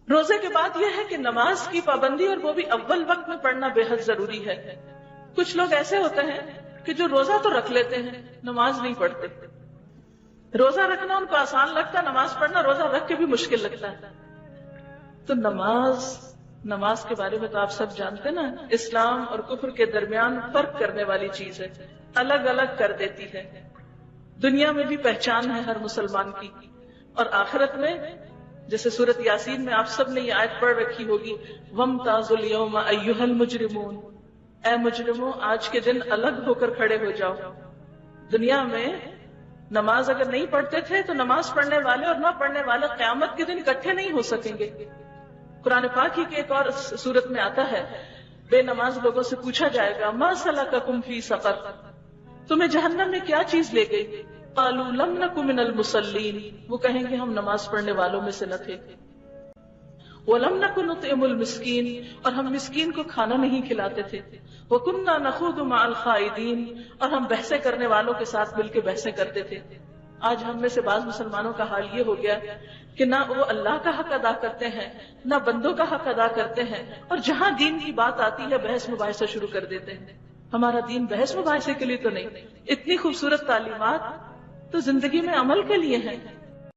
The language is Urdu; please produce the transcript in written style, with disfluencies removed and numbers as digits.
روزے کے بعد یہ ہے کہ نماز کی پابندی، اور وہ بھی اول وقت میں پڑھنا بے حد ضروری ہے۔ کچھ لوگ ایسے ہوتے ہیں کہ جو روزہ تو رکھ لیتے ہیں، نماز نہیں پڑھتے۔ روزہ رکھنا ان کو آسان لگتا ہے، نماز پڑھنا روزہ رکھ کے بھی مشکل لگتا ہے۔ تو نماز کے بارے میں تو آپ سب جانتے نا، اسلام اور کفر کے درمیان فرق کرنے والی چیز ہے، الگ الگ کر دیتی ہے۔ دنیا میں بھی پہچان ہے ہر مسلمان کی، اور آخرت میں جیسے سورۃ یاسین میں آپ سب نے یہ آیت پڑھ رکھی ہوگی، وَامْتَازُوا الْيَوْمَ أَيُّهَا الْمُجْرِمُونَ، اے مجرموں آج کے دن الگ ہو کر کھڑے ہو جاؤ۔ دنیا میں نماز اگر نہیں پڑھتے تھے تو نماز پڑھنے والے اور نہ پڑھنے والے قیامت کے دن اکٹھے نہیں ہو سکیں گے۔ قرآن پاک ہی کے ایک اور سورت میں آتا ہے، بے نماز لوگوں سے پوچھا جائے گا، ما سلککم فی سقر، تمہیں جہنم میں کیا چیز لے گئی؟ قالوا لم نک من المصلین، وہ کہیں گے ہم نماز پڑھنے والوں میں سے نہ تھے۔ وَلَمْ نَكُ نُطْعِمُ الْمِسْكِينَ، اور ہم مسکین کو کھانا نہیں کھلاتے تھے۔ وَكُنَّا نَخُوضُ مَعَ الْخَائِضِينَ، اور ہم بحثیں کرنے والوں کے ساتھ مل کے بحثیں کرتے تھے۔ آج ہم میں سے بعض مسلمانوں کا حال یہ ہو گیا کہ نہ وہ اللہ کا حق ادا کرتے ہیں، نہ بندوں کا حق ادا کرتے ہیں، اور جہاں دین کی بات آتی ہے بحث مباحثہ شروع کر دیتے ہیں۔ ہمارا دین بحث مباحثے کے لیے تو نہیں، اتنی خوبصورت تعلیمات تو زندگی میں عمل کے لیے ہیں۔